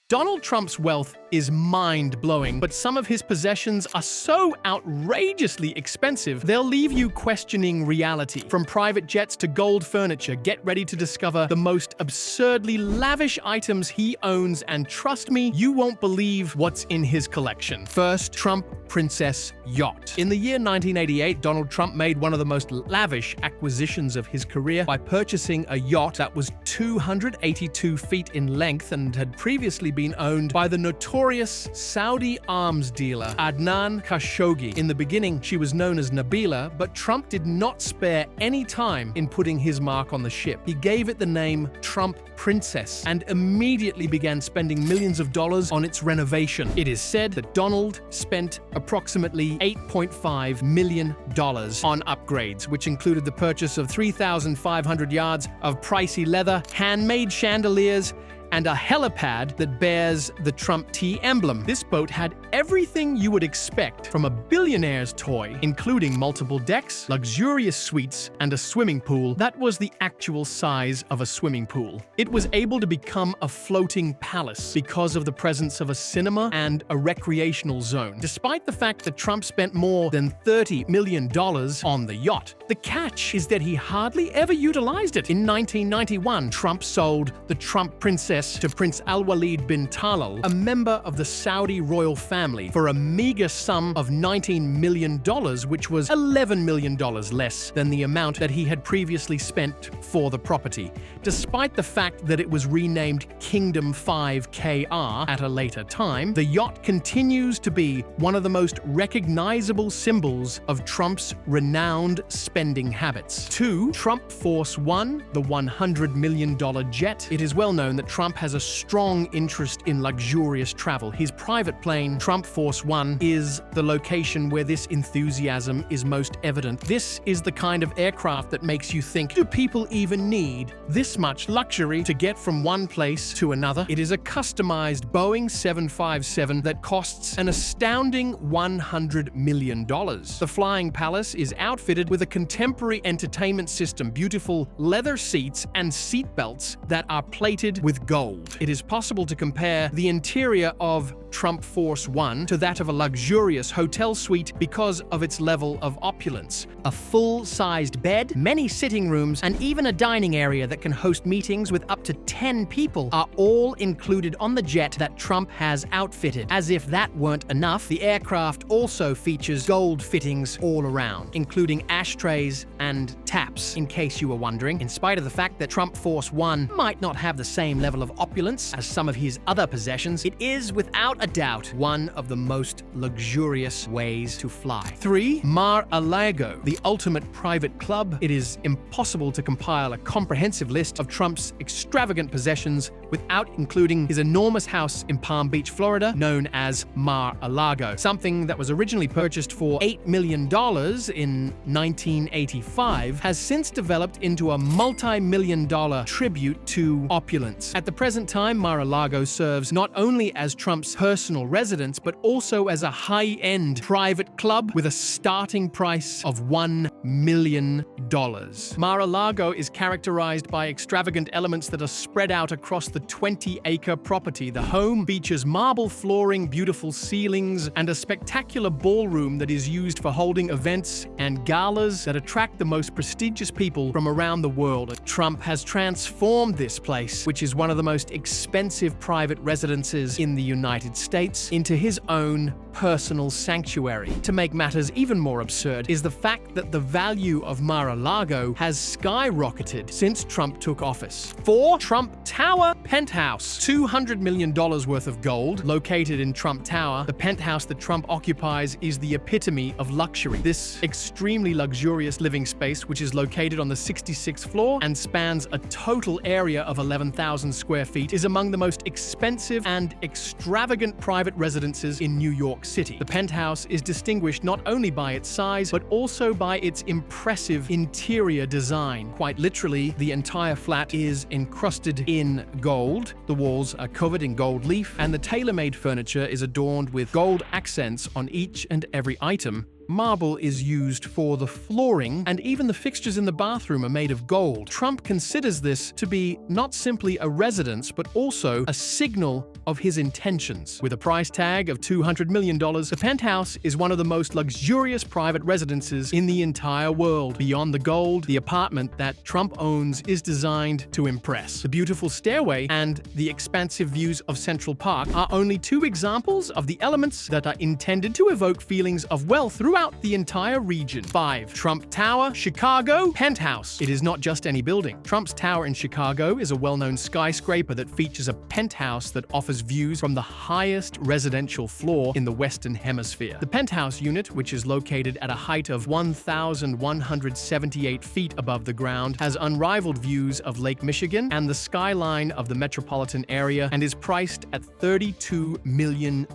Donald Trump's wealth is mind-blowing, but some of his possessions are so outrageously expensive, they'll leave you questioning reality. From private jets to gold furniture, get ready to discover the most absurdly lavish items he owns, and trust me, you won't believe what's in his collection. First, Trump Princess Yacht. In the year 1988, Donald Trump made one of the most lavish acquisitions of his career by purchasing a yacht that was 282 feet in length and had previously been owned by the notorious Saudi arms dealer Adnan Khashoggi. In the beginning, she was known as Nabila, but Trump did not spare any time in putting his mark on the ship. He gave it the name Trump Princess and immediately began spending millions of dollars on its renovation. It is said that Donald spent approximately $8.5 million on upgrades, which included the purchase of 3,500 yards of pricey leather, handmade chandeliers, and a helipad that bears the Trump T emblem. This boat had everything you would expect from a billionaire's toy, including multiple decks, luxurious suites, and a swimming pool that was the actual size of a swimming pool. It was able to become a floating palace because of the presence of a cinema and a recreational zone. Despite the fact that Trump spent more than $30 million on the yacht, the catch is that he hardly ever utilized it. In 1991, Trump sold the Trump Princess to Prince Al-Walid bin Talal, a member of the Saudi royal family, for a meager sum of $19 million, which was $11 million less than the amount that he had previously spent for the property, despite the fact that it was renamed Kingdom 5KR at a later time. The yacht continues to be one of the most recognizable symbols of Trump's renowned spending habits. 2. Trump Force One, the $100 million jet. It is well known that Trump has a strong interest in luxurious travel. His private plane, Trump Force One, is the location where this enthusiasm is most evident. This is the kind of aircraft that makes you think, do people even need this much luxury to get from one place to another? It is a customized Boeing 757 that costs an astounding $100 million. The Flying Palace is outfitted with a contemporary entertainment system, beautiful leather seats, and seat belts that are plated with gold. It is possible to compare the interior of Trump Force One to that of a luxurious hotel suite because of its level of opulence. A full-sized bed, many sitting rooms, and even a dining area that can host meetings with up to 10 people are all included on the jet that Trump has outfitted. As if that weren't enough, the aircraft also features gold fittings all around, including ashtrays and taps, in case you were wondering. In spite of the fact that Trump Force One might not have the same level of opulence as some of his other possessions, it is without a doubt one of the most luxurious ways to fly. 3. Mar-a-Lago, the ultimate private club. It is impossible to compile a comprehensive list of Trump's extravagant possessions without including his enormous house in Palm Beach, Florida, known as Mar-a-Lago. Something that was originally purchased for $8 million in 1985 has since developed into a multi-million-dollar tribute to opulence. At the present time, Mar-a-Lago serves not only as Trump's personal residence, but also as a high-end private club with a starting price of $1 million. Mar-a-Lago is characterized by extravagant elements that are spread out across the 20-acre property. The home features marble flooring, beautiful ceilings, and a spectacular ballroom that is used for holding events and galas that attract the most prestigious people from around the world. Trump has transformed this place, which is one of the most expensive private residences in the United States, into his own personal sanctuary. To make matters even more absurd is the fact that the value of Mar-a-Lago has skyrocketed since Trump took office. 4. Trump Tower Penthouse. $200 million worth of gold located in Trump Tower. The penthouse that Trump occupies is the epitome of luxury. This extremely luxurious living space, which is located on the 66th floor and spans a total area of 11,000 square feet, is among the most expensive and extravagant private residences in New York City. The penthouse is distinguished not only by its size, but also by its impressive interior design. Quite literally, the entire flat is encrusted in gold. The walls are covered in gold leaf, and the tailor-made furniture is adorned with gold accents on each and every item, Marble is used for the flooring, and even the fixtures in the bathroom are made of gold. Trump considers this to be not simply a residence, but also a signal of his intentions. With a price tag of $200 million, the penthouse is one of the most luxurious private residences in the entire world. Beyond the gold, the apartment that Trump owns is designed to impress. The beautiful stairway and the expansive views of Central Park are only two examples of the elements that are intended to evoke feelings of wealth throughout the entire region. 5. Trump Tower, Chicago Penthouse. It is not just any building. Trump's Tower in Chicago is a well-known skyscraper that features a penthouse that offers views from the highest residential floor in the Western Hemisphere. The penthouse unit, which is located at a height of 1,178 feet above the ground, has unrivaled views of Lake Michigan and the skyline of the metropolitan area and is priced at $32 million.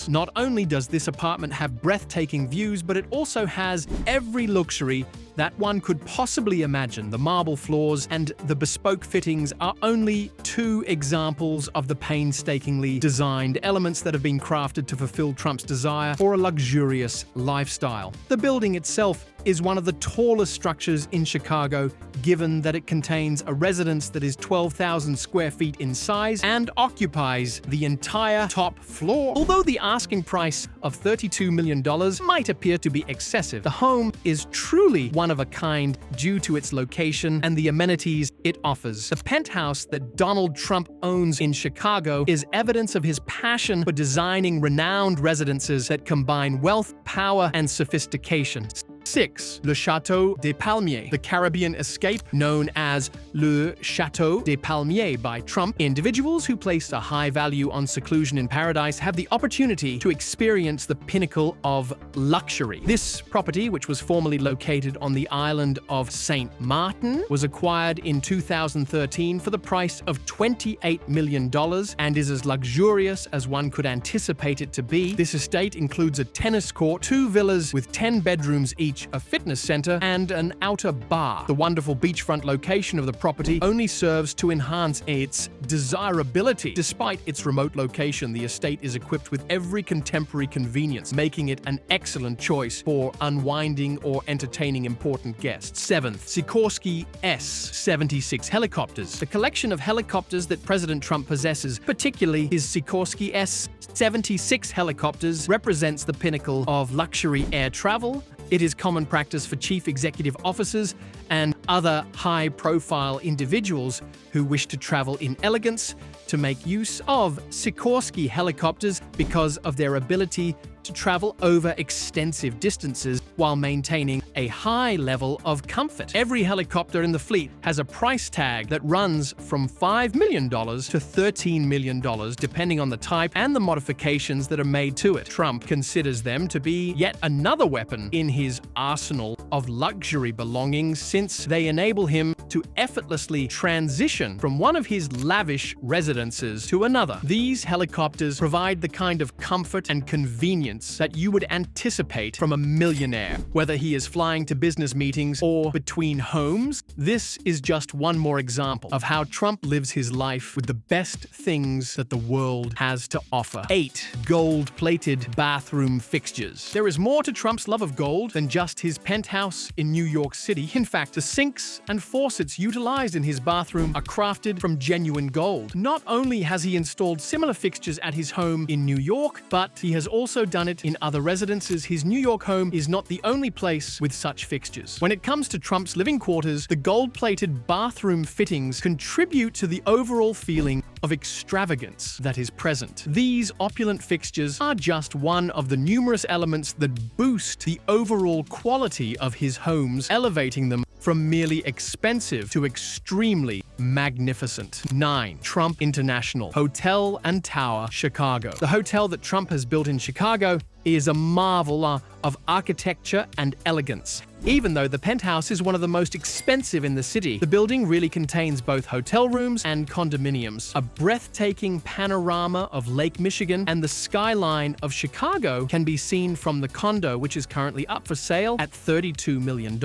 Not only does this apartment have breathtaking views, but it also has every luxury that one could possibly imagine. The marble floors and the bespoke fittings are only two examples of the painstakingly designed elements that have been crafted to fulfill Trump's desire for a luxurious lifestyle. The building itself is one of the tallest structures in Chicago, given that it contains a residence that is 12,000 square feet in size and occupies the entire top floor. Although the asking price of $32 million might appear to be excessive, the home is truly one of a kind due to its location and the amenities it offers. The penthouse that Donald Trump owns in Chicago is evidence of his passion for designing renowned residences that combine wealth, power, and sophistication. 6. Le Château des Palmiers. The Caribbean escape, known as Le Château des Palmiers by Trump. Individuals who place a high value on seclusion in paradise have the opportunity to experience the pinnacle of luxury. This property, which was formerly located on the island of St. Martin, was acquired in 2013 for the price of $28 million and is as luxurious as one could anticipate it to be. This estate includes a tennis court, 2 villas with 10 bedrooms each, a fitness center, and an outer bar. The wonderful beachfront location of the property only serves to enhance its desirability. Despite its remote location, the estate is equipped with every contemporary convenience, making it an excellent choice for unwinding or entertaining important guests. 7th, Sikorsky S-76 helicopters. The collection of helicopters that President Trump possesses, particularly his Sikorsky S-76 helicopters, represents the pinnacle of luxury air travel. It is common practice for chief executive officers and other high-profile individuals who wish to travel in elegance to make use of Sikorsky helicopters because of their ability to travel over extensive distances while maintaining a high level of comfort. Every helicopter in the fleet has a price tag that runs from $5 million to $13 million, depending on the type and the modifications that are made to it. Trump considers them to be yet another weapon in his arsenal of luxury belongings, since they enable him to effortlessly transition from one of his lavish residences to another. These helicopters provide the kind of comfort and convenience that you would anticipate from a millionaire. Whether he is flying to business meetings or between homes, this is just one more example of how Trump lives his life with the best things that the world has to offer. 8. Gold-plated bathroom fixtures. There is more to Trump's love of gold than just his penthouse in New York City. In fact, the sinks and faucets utilized in his bathroom are crafted from genuine gold. Not only has he installed similar fixtures at his home in New York, but he has also done it in other residences. His New York home is not the only place with such fixtures. When it comes to Trump's living quarters, the gold-plated bathroom fittings contribute to the overall feeling of extravagance that is present. These opulent fixtures are just one of the numerous elements that boost the overall quality of his homes, elevating them from merely expensive to extremely magnificent. 9. Trump International Hotel and Tower, Chicago. The hotel that Trump has built in Chicago is a marvel of architecture and elegance. Even though the penthouse is one of the most expensive in the city, the building really contains both hotel rooms and condominiums. A breathtaking panorama of Lake Michigan and the skyline of Chicago can be seen from the condo, which is currently up for sale at $32 million.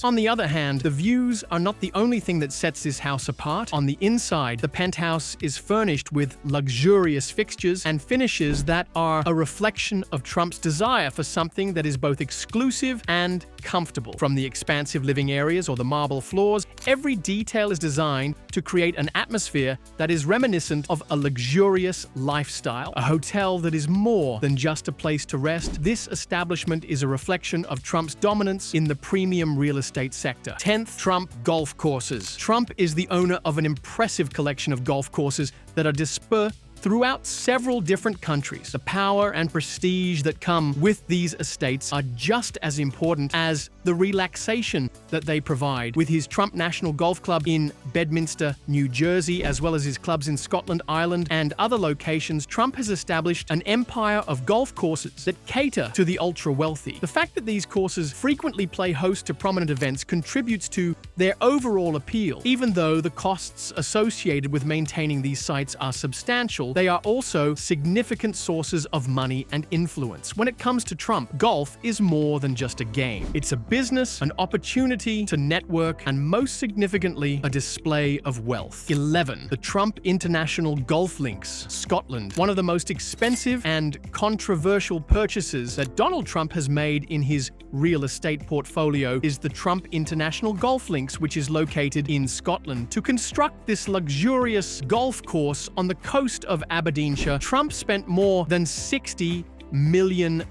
On the other hand, the views are not the only thing that sets this house apart. On the inside, the penthouse is furnished with luxurious fixtures and finishes that are a reflection of Trump's desire for something that is both exclusive and comfortable. From the expansive living areas or the marble floors, every detail is designed to create an atmosphere that is reminiscent of a luxurious lifestyle. A hotel that is more than just a place to rest. This establishment is a reflection of Trump's dominance in the premium real estate sector. 10th, Trump golf courses. Trump is the owner of an impressive collection of golf courses that are dispersed throughout several different countries. The power and prestige that come with these estates are just as important as the relaxation that they provide. With his Trump National Golf Club in Bedminster, New Jersey, as well as his clubs in Scotland, Ireland, and other locations, Trump has established an empire of golf courses that cater to the ultra-wealthy. The fact that these courses frequently play host to prominent events contributes to their overall appeal. Even though the costs associated with maintaining these sites are substantial, they are also significant sources of money and influence. When it comes to Trump, golf is more than just a game. It's a business, an opportunity to network, and most significantly, a display of wealth. 11. The Trump International Golf Links, Scotland. One of the most expensive and controversial purchases that Donald Trump has made in his real estate portfolio is the Trump International Golf Links, which is located in Scotland. To construct this luxurious golf course on the coast of Aberdeenshire, Trump spent more than $60 million.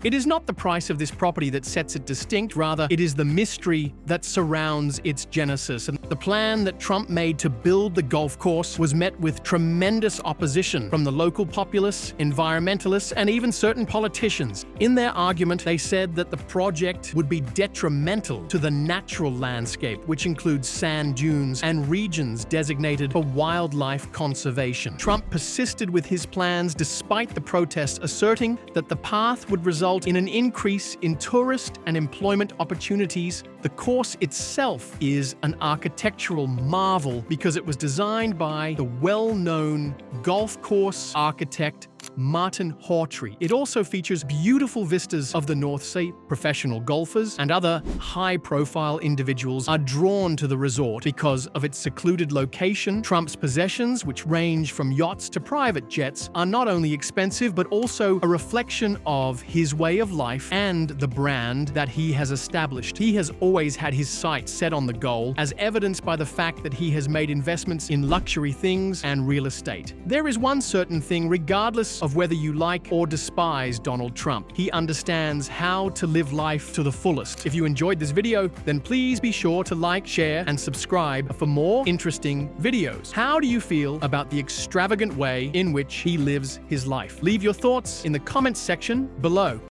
It is not the price of this property that sets it distinct, rather, it is the mystery that surrounds its genesis. And the plan that Trump made to build the golf course was met with tremendous opposition from the local populace, environmentalists, and even certain politicians. In their argument, they said that the project would be detrimental to the natural landscape, which includes sand dunes and regions designated for wildlife conservation. Trump persisted with his plans despite the protests, asserting that the path would result in an increase in tourist and employment opportunities. The course itself is an architectural marvel because it was designed by the well-known golf course architect Martin Hawtrey. It also features beautiful vistas of the North Sea. Professional golfers and other high-profile individuals are drawn to the resort because of its secluded location. Trump's possessions, which range from yachts to private jets, are not only expensive but also a reflection of his way of life and the brand that he has established. He has always had his sights set on the goal, as evidenced by the fact that he has made investments in luxury things and real estate. There is one certain thing, regardless of whether you like or despise Donald Trump. He understands how to live life to the fullest. If you enjoyed this video, then please be sure to like, share, and subscribe for more interesting videos. How do you feel about the extravagant way in which he lives his life? Leave your thoughts in the comments section below.